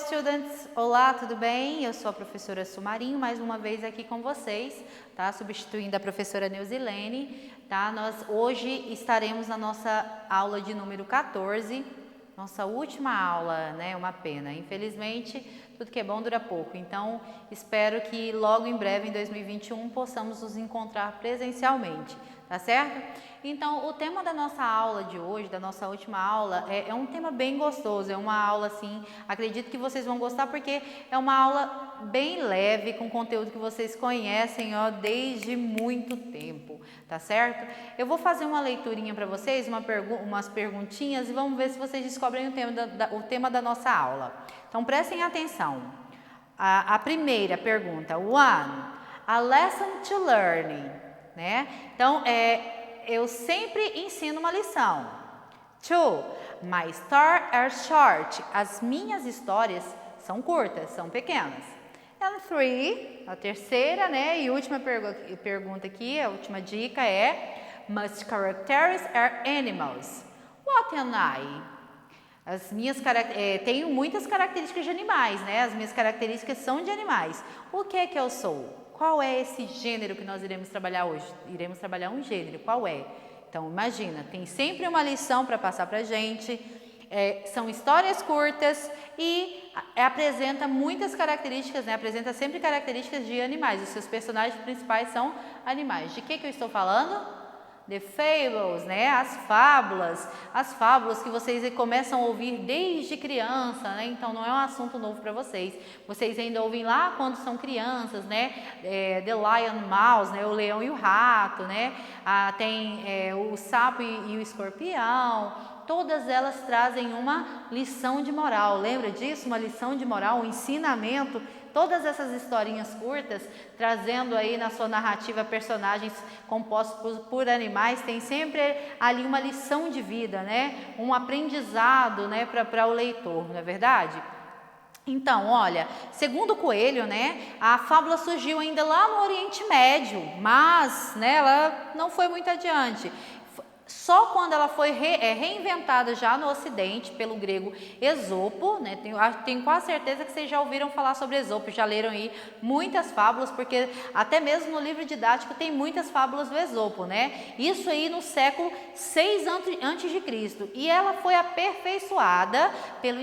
students! Olá, tudo bem? Eu sou a professora Sumarinho, mais uma vez aqui com vocês, tá? Substituindo a professora Neuzilene, tá? Nós hoje estaremos na nossa aula de número 14, nossa última aula, né? Uma pena. Infelizmente, tudo que é bom dura pouco, então espero que logo em breve, em 2021, possamos nos encontrar presencialmente, tá certo? Então, o tema da nossa aula de hoje, da nossa última aula, é um tema bem gostoso, é uma aula assim, acredito que vocês vão gostar porque é uma aula bem leve, com conteúdo que vocês conhecem, ó, desde muito tempo, tá certo? Eu vou fazer uma leiturinha para vocês, umas perguntinhas e vamos ver se vocês descobrem o tema da nossa aula. Então, prestem atenção. A primeira pergunta, one, a lesson to learn, né? Então, eu sempre ensino uma lição. Two, my stories are short. As minhas histórias são curtas, são pequenas. And three, a terceira, né? E última pergunta aqui, a última dica é: most characters are animals. What am I? As minhas tenho muitas características de animais, né? As minhas características são de animais. O que é que eu sou? Qual é esse gênero que nós iremos trabalhar hoje? Iremos trabalhar um gênero, qual é? Então, imagina, tem sempre uma lição para passar para a gente, são histórias curtas e apresenta muitas características, né? Apresenta sempre características de animais, os seus personagens principais são animais. De que eu estou falando? The fables, né? As fábulas que vocês começam a ouvir desde criança, né? Então não é um assunto novo para vocês. Vocês ainda ouvem lá quando são crianças, né? The Lion Mouse, né? O leão e o rato, né? Tem o sapo e o escorpião. Todas elas trazem uma lição de moral. Lembra disso? Uma lição de moral, um ensinamento. Todas essas historinhas curtas, trazendo aí na sua narrativa personagens compostos por animais, tem sempre ali uma lição de vida, né? Um aprendizado, né, para o leitor, não é verdade? Então, olha, segundo Coelho, né, a fábula surgiu ainda lá no Oriente Médio, mas, né, ela não foi muito adiante. Só quando ela foi reinventada já no Ocidente pelo grego Esopo, né? Tenho quase certeza que vocês já ouviram falar sobre Esopo, já leram aí muitas fábulas, porque até mesmo no livro didático tem muitas fábulas do Esopo, né? Isso aí no século 6 antes de Cristo, e ela foi aperfeiçoada pelo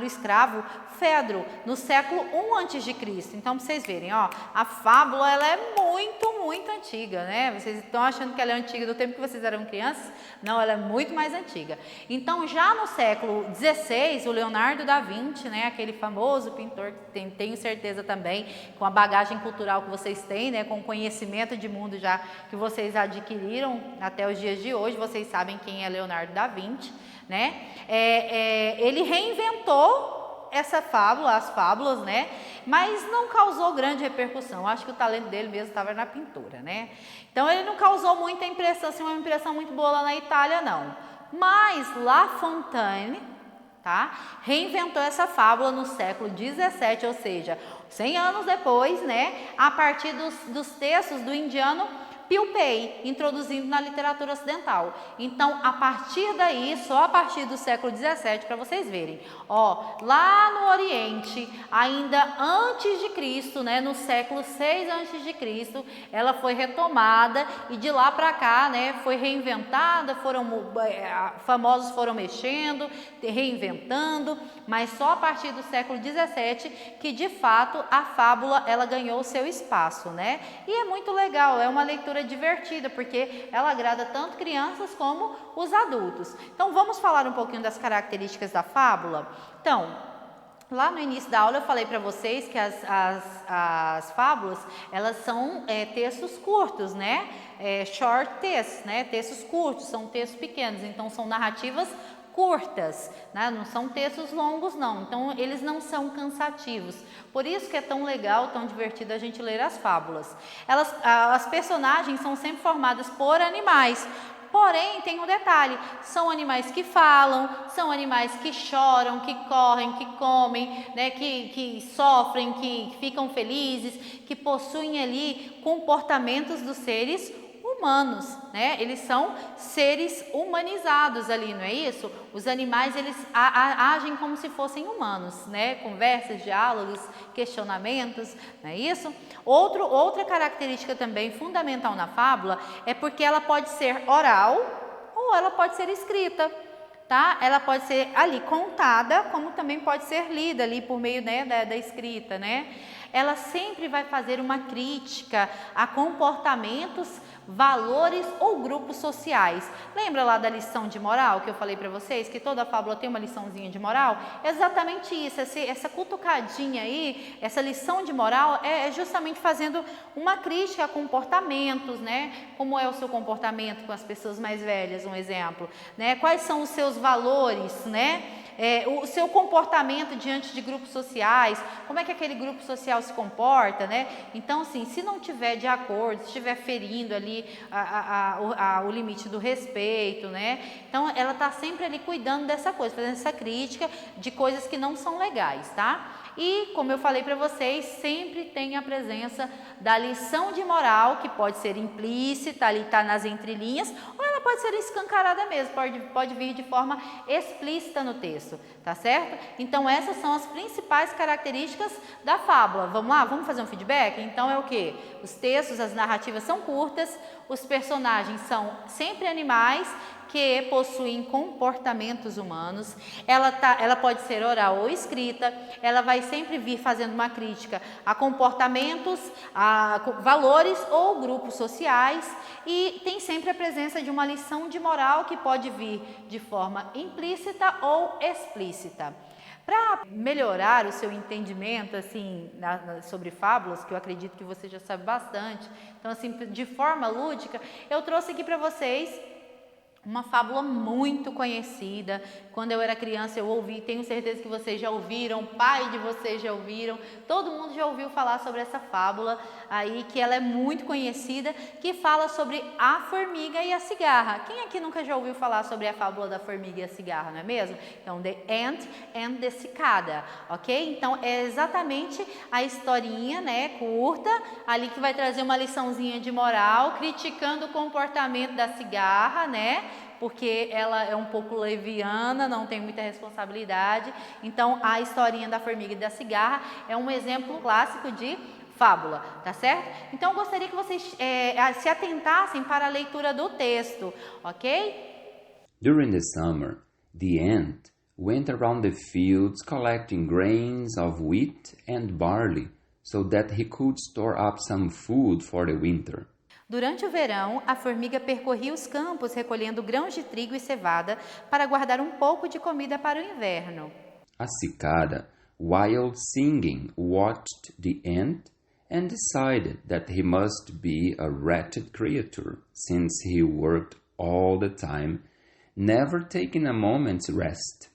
escravo Fedro no século 1 antes de Cristo. Então, para vocês verem, ó, a fábula ela é muito antiga, né? Vocês estão achando que ela é antiga do tempo que vocês eram crianças? Não, ela é muito mais antiga. Então, já no século XVI, o Leonardo da Vinci, né, aquele famoso pintor que tenho certeza também, com a bagagem cultural que vocês têm, né, com o conhecimento de mundo já que vocês adquiriram até os dias de hoje, vocês sabem quem é Leonardo da Vinci, né? Ele reinventou essa fábula, as fábulas, né? Mas não causou grande repercussão. Acho que o talento dele mesmo estava na pintura, né? Então ele não causou muita impressão, assim, uma impressão muito boa lá na Itália, não. Mas La Fontaine, tá? Reinventou essa fábula no século 17, ou seja, 100 anos depois, né? A partir dos textos do indiano Pilpay, introduzindo na literatura ocidental. Então, a partir daí, só a partir do século 17, para vocês verem, ó, lá no Oriente, ainda antes de Cristo, né, no século 6 antes de Cristo, ela foi retomada e de lá para cá, né, foi reinventada, famosos foram mexendo, reinventando, mas só a partir do século 17 que, de fato, a fábula ela ganhou o seu espaço, né? E é muito legal, é uma leitura divertida, porque ela agrada tanto crianças como os adultos. Então, vamos falar um pouquinho das características da fábula? Então, lá no início da aula eu falei para vocês que as fábulas, elas são textos curtos, né? Short texts, né? Textos curtos, são textos pequenos, então são narrativas curtas, né? Não são textos longos não, então eles não são cansativos, por isso que é tão legal, tão divertido a gente ler as fábulas. As personagens são sempre formadas por animais, porém tem um detalhe, são animais que falam, são animais que choram, que correm, que comem, né? que sofrem, que ficam felizes, que possuem ali comportamentos dos seres humanos, né? Eles são seres humanizados ali, não é isso? Os animais, eles agem como se fossem humanos, né? Conversas, diálogos, questionamentos, não é isso? Outra característica também fundamental na fábula é porque ela pode ser oral ou ela pode ser escrita. Tá? Ela pode ser ali contada, como também pode ser lida ali por meio, né, da escrita, né? Ela sempre vai fazer uma crítica a comportamentos, valores ou grupos sociais. Lembra lá da lição de moral que eu falei para vocês, que toda fábula tem uma liçãozinha de moral? Exatamente isso, essa cutucadinha aí, essa lição de moral é justamente fazendo uma crítica a comportamentos, né? Como é o seu comportamento com as pessoas mais velhas, um exemplo, né? Quais são os seus valores, né? O seu comportamento diante de grupos sociais, como é que aquele grupo social se comporta, né? Então, assim, se não tiver de acordo, se estiver ferindo ali o limite do respeito, né? Então, ela está sempre ali cuidando dessa coisa, fazendo essa crítica de coisas que não são legais, tá? E, como eu falei para vocês, sempre tem a presença da lição de moral, que pode ser implícita, ali está nas entrelinhas, ou ela pode ser escancarada mesmo, pode vir de forma explícita no texto, tá certo? Então, essas são as principais características da fábula. Vamos lá? Vamos fazer um feedback? Então, é o quê? Os textos, as narrativas são curtas, os personagens são sempre animais, que possuem comportamentos humanos, ela pode ser oral ou escrita, ela vai sempre vir fazendo uma crítica a comportamentos, a valores ou grupos sociais, e tem sempre a presença de uma lição de moral que pode vir de forma implícita ou explícita. Para melhorar o seu entendimento assim, sobre fábulas, que eu acredito que você já sabe bastante, então assim, de forma lúdica, eu trouxe aqui para vocês uma fábula muito conhecida. Quando eu era criança eu ouvi, tenho certeza que vocês já ouviram, pai de vocês já ouviram, todo mundo já ouviu falar sobre essa fábula aí, que ela é muito conhecida, que fala sobre a formiga e a cigarra. Quem aqui nunca já ouviu falar sobre a fábula da formiga e a cigarra, não é mesmo? Então, The Ant and the Cicada, ok? Então, é exatamente a historinha, né, curta, ali que vai trazer uma liçãozinha de moral, criticando o comportamento da cigarra, né? Porque ela é um pouco leviana, não tem muita responsabilidade. Então, a historinha da formiga e da cigarra é um exemplo clássico de fábula, tá certo? Então, eu gostaria que vocês se atentassem para a leitura do texto, ok? During the summer, the ant went around the fields collecting grains of wheat and barley so that he could store up some food for the winter. Durante o verão, a formiga percorria os campos recolhendo grãos de trigo e cevada para guardar um pouco de comida para o inverno. A cicada, while singing, watched the ant and decided that he must be a wretched creature, since he worked all the time, never taking a moment's rest,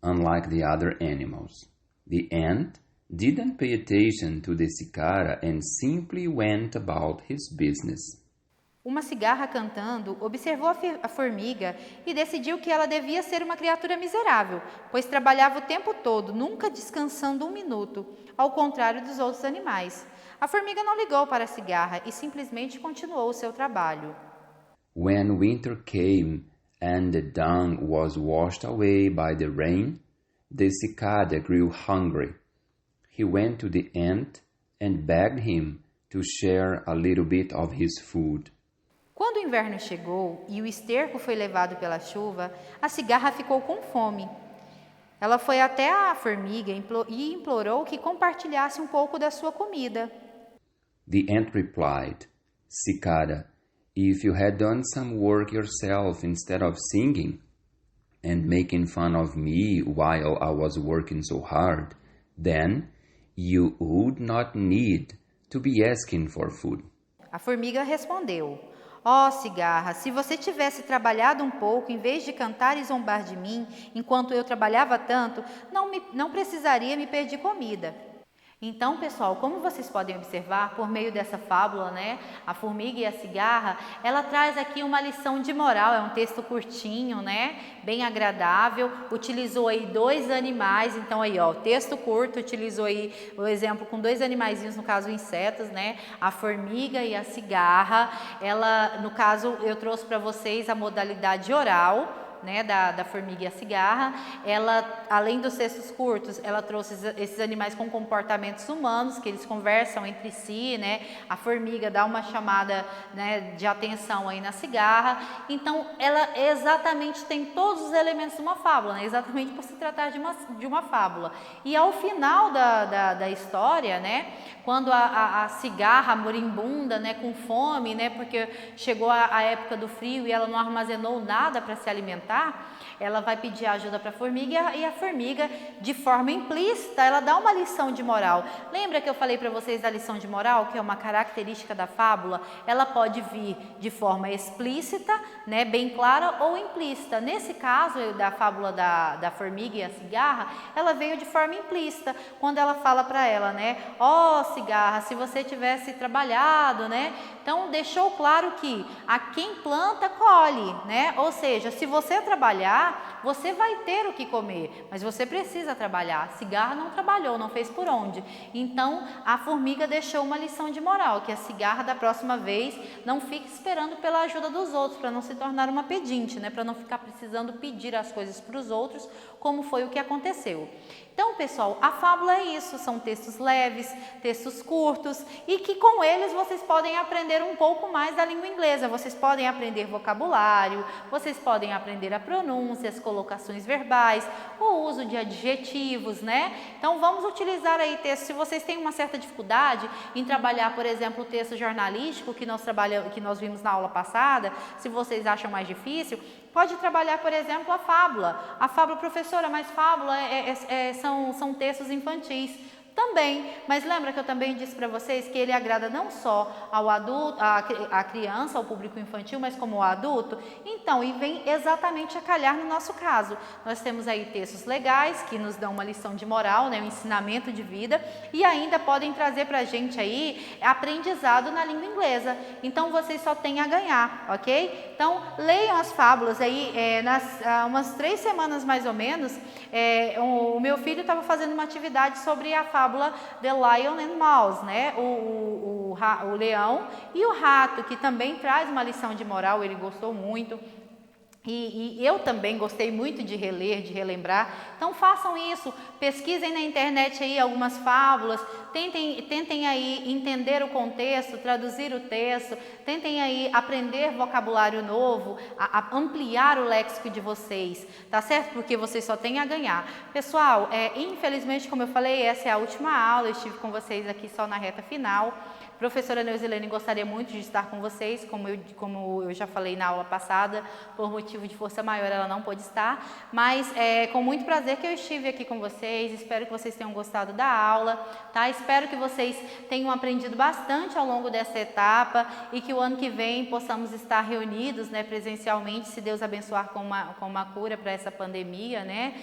unlike the other animals. The ant didn't pay attention to the cicada and simply went about his business. Uma cigarra cantando observou a formiga e decidiu que ela devia ser uma criatura miserável, pois trabalhava o tempo todo, nunca descansando um minuto, ao contrário dos outros animais. A formiga não ligou para a cigarra e simplesmente continuou o seu trabalho. When winter came and the dung was washed away by the rain, the cicada grew hungry. He went to the ant and begged him to share a little bit of his food. Quando o inverno chegou e o esterco foi levado pela chuva, a cigarra ficou com fome. Ela foi até a formiga e implorou que compartilhasse um pouco da sua comida. The ant replied, "Cicada, if you had done some work yourself instead of singing and making fun of me while I was working so hard, then you would not need to be asking for food." A formiga respondeu: "Ó, cigarra, se você tivesse trabalhado um pouco em vez de cantar e zombar de mim enquanto eu trabalhava tanto, não precisaria me pedir comida." Então, pessoal, como vocês podem observar, por meio dessa fábula, né, a formiga e a cigarra, ela traz aqui uma lição de moral, é um texto curtinho, né, bem agradável, utilizou aí 2 animais, então aí, ó, o texto curto utilizou aí o exemplo com 2 animaizinhos, no caso insetos, né, a formiga e a cigarra. Ela, no caso, eu trouxe para vocês a modalidade oral, né, da formiga e a cigarra. Ela, além dos textos curtos, ela trouxe esses animais com comportamentos humanos, que eles conversam entre si, né, a formiga dá uma chamada, né, de atenção aí na cigarra. Então, ela exatamente tem todos os elementos de uma fábula, né, exatamente por se tratar de uma fábula. E ao final da história, né, quando a cigarra moribunda, né, com fome, né, porque chegou a época do frio e ela não armazenou nada para se alimentar, ela vai pedir ajuda para a formiga e a formiga, de forma implícita, ela dá uma lição de moral. Lembra que eu falei para vocês da lição de moral, que é uma característica da fábula? Ela pode vir de forma explícita, né, bem clara, ou implícita. Nesse caso da fábula da formiga e a cigarra, ela veio de forma implícita, quando ela fala para ela, né, ó, cigarra, se você tivesse trabalhado, né, então deixou claro que a quem planta colhe, né, ou seja, se você trabalhar, você vai ter o que comer, mas você precisa trabalhar. A cigarra não trabalhou, não fez por onde. Então, a formiga deixou uma lição de moral, que a cigarra da próxima vez não fique esperando pela ajuda dos outros, para não se tornar uma pedinte, né? Para não ficar precisando pedir as coisas para os outros, como foi o que aconteceu. Então, pessoal, a fábula é isso, são textos leves, textos curtos e que com eles vocês podem aprender um pouco mais da língua inglesa. Vocês podem aprender vocabulário, vocês podem aprender a pronúncia, as colocações verbais, o uso de adjetivos, né? Então, vamos utilizar aí textos. Se vocês têm uma certa dificuldade em trabalhar, por exemplo, o texto jornalístico que nós vimos na aula passada, se vocês acham mais difícil, pode trabalhar, por exemplo, a fábula. A fábula, professora, mas fábula são textos infantis. Também, mas lembra que eu também disse para vocês que ele agrada não só ao adulto, à criança, ao público infantil, mas como ao adulto? Então, e vem exatamente a calhar no nosso caso. Nós temos aí textos legais que nos dão uma lição de moral, né, um ensinamento de vida, e ainda podem trazer para a gente aí aprendizado na língua inglesa. Então, vocês só têm a ganhar, ok? Então, leiam as fábulas aí, umas 3 semanas mais ou menos, o meu filho estava fazendo uma atividade sobre a fábula The Lion and Mouse, né? O leão e o rato, que também traz uma lição de moral, ele gostou muito. E eu também gostei muito de reler, de relembrar. Então façam isso, pesquisem na internet aí algumas fábulas, tentem aí entender o contexto, traduzir o texto, tentem aí aprender vocabulário novo, ampliar o léxico de vocês, tá certo? Porque vocês só têm a ganhar. Pessoal, infelizmente, como eu falei, essa é a última aula, eu estive com vocês aqui só na reta final. Professora Neuzilene gostaria muito de estar com vocês, como eu já falei na aula passada, por motivo de força maior ela não pôde estar, mas é com muito prazer que eu estive aqui com vocês, espero que vocês tenham gostado da aula, tá? Espero que vocês tenham aprendido bastante ao longo dessa etapa e que o ano que vem possamos estar reunidos, né, presencialmente, se Deus abençoar com uma cura para essa pandemia, né?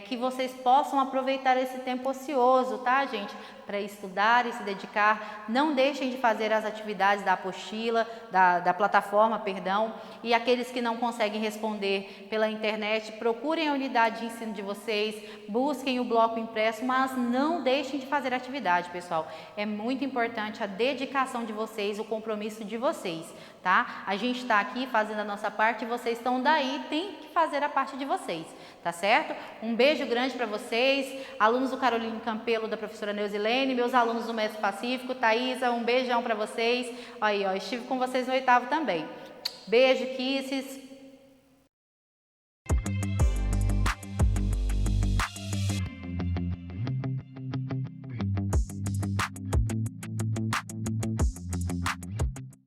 Que vocês possam aproveitar esse tempo ocioso, tá, gente? Para estudar e se dedicar, não deixem de fazer as atividades da apostila, da plataforma, perdão, e aqueles que não conseguem responder pela internet, procurem a unidade de ensino de vocês, busquem o bloco impresso, mas não deixem de fazer atividade, pessoal. É muito importante a dedicação de vocês, o compromisso de vocês, tá? A gente está aqui fazendo a nossa parte e vocês estão daí, tem que fazer a parte de vocês, tá certo? Um beijo grande para vocês, alunos do Caroline Campelo, da professora Neuzilene, meus alunos do Método Pacífico, Thaisa, um beijão para vocês. Aí, ó, estive com vocês no 8º também. Beijo, kisses.